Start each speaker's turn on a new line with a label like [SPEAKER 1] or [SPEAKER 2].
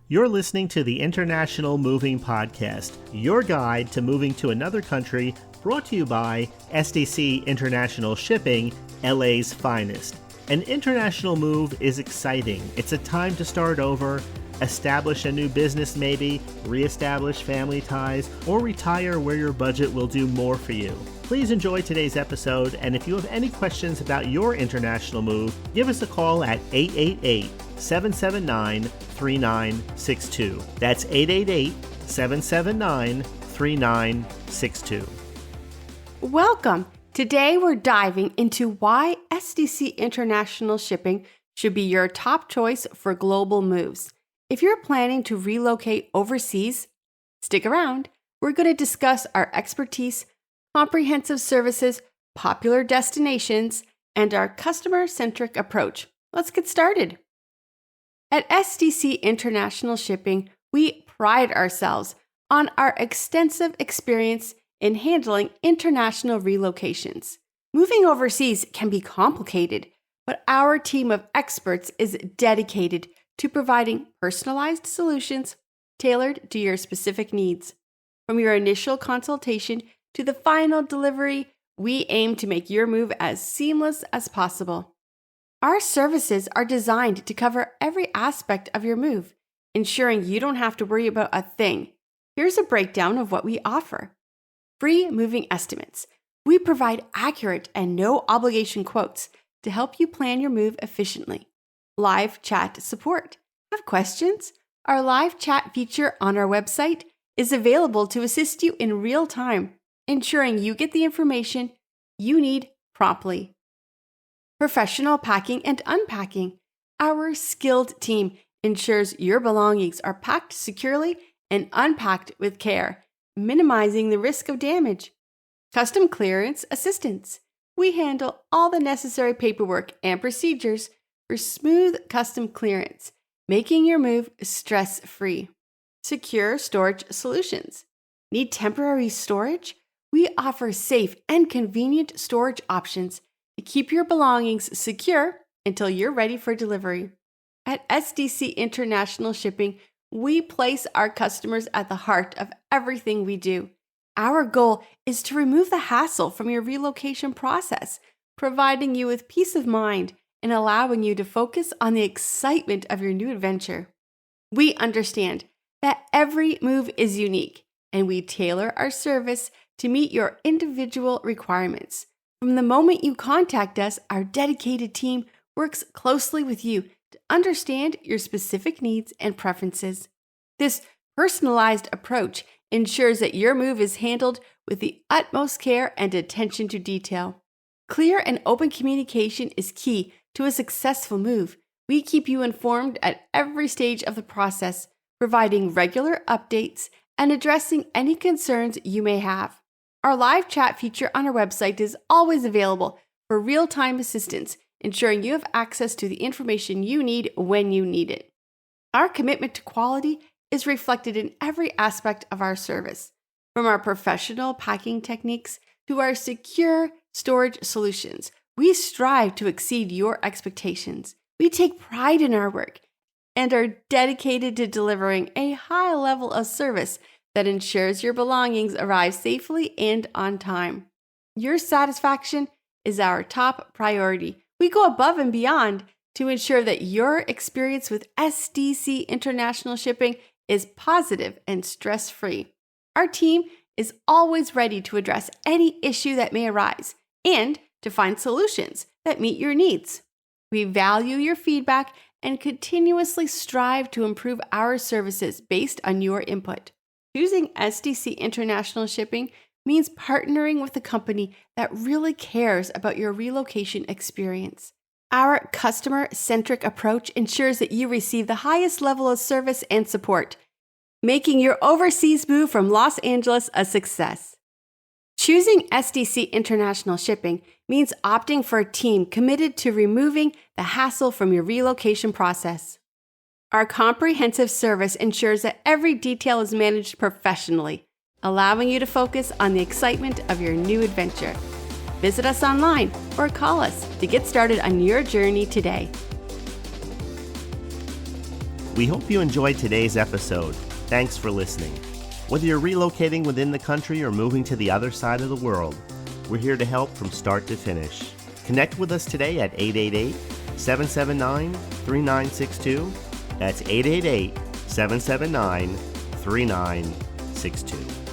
[SPEAKER 1] You're listening to the International Moving Podcast, your guide to moving to another country, brought to you by SDC International Shipping, LA's finest. An international move is exciting. It's a time to start over, establish a new business maybe, reestablish family ties, or retire where your budget will do more for you. Please enjoy today's episode, and if you have any questions about your international move, give us a call at 888-779-3962. That's 888-779-3962.
[SPEAKER 2] Welcome. Today we're diving into why SDC International Shipping should be your top choice for global moves. If you're planning to relocate overseas, stick around. We're going to discuss our expertise, comprehensive services, popular destinations, and our customer-centric approach. Let's get started. At SDC International Shipping, we pride ourselves on our extensive experience in handling international relocations. Moving overseas can be complicated, but our team of experts is dedicated to providing personalized solutions tailored to your specific needs. From your initial consultation to the final delivery, we aim to make your move as seamless as possible. Our services are designed to cover every aspect of your move, ensuring you don't have to worry about a thing. Here's a breakdown of what we offer. Free moving estimates. We provide accurate and no-obligation quotes to help you plan your move efficiently. Live chat support. Have questions? Our live chat feature on our website is available to assist you in real time, ensuring you get the information you need promptly. Professional packing and unpacking. Our skilled team ensures your belongings are packed securely and unpacked with care, minimizing the risk of damage. Custom clearance assistance. We handle all the necessary paperwork and procedures for smooth custom clearance, making your move stress-free. Secure storage solutions. Need temporary storage? We offer safe and convenient storage options to keep your belongings secure until you're ready for delivery. At SDC International Shipping, we place our customers at the heart of everything we do. Our goal is to remove the hassle from your relocation process, providing you with peace of mind and allowing you to focus on the excitement of your new adventure. We understand that every move is unique, and we tailor our service to meet your individual requirements. From the moment you contact us, our dedicated team works closely with you to understand your specific needs and preferences. This personalized approach ensures that your move is handled with the utmost care and attention to detail. Clear and open communication is key to a successful move. We keep you informed at every stage of the process, providing regular updates and addressing any concerns you may have. Our live chat feature on our website is always available for real-time assistance, ensuring you have access to the information you need when you need it. Our commitment to quality is reflected in every aspect of our service, from our professional packing techniques to our secure storage solutions. We strive to exceed your expectations. We take pride in our work and are dedicated to delivering a high level of service that ensures your belongings arrive safely and on time. Your satisfaction is our top priority. We go above and beyond to ensure that your experience with SDC International Shipping is positive and stress-free. Our team is always ready to address any issue that may arise and to find solutions that meet your needs. We value your feedback and continuously strive to improve our services based on your input. Choosing SDC International Shipping means partnering with a company that really cares about your relocation experience. Our customer-centric approach ensures that you receive the highest level of service and support, making your overseas move from Los Angeles a success. Choosing SDC International Shipping means opting for a team committed to removing the hassle from your relocation process. Our comprehensive service ensures that every detail is managed professionally, allowing you to focus on the excitement of your new adventure. Visit us online or call us to get started on your journey today.
[SPEAKER 1] We hope you enjoyed today's episode. Thanks for listening. Whether you're relocating within the country or moving to the other side of the world, we're here to help from start to finish. Connect with us today at 888-779-3962. That's 888-779-3962.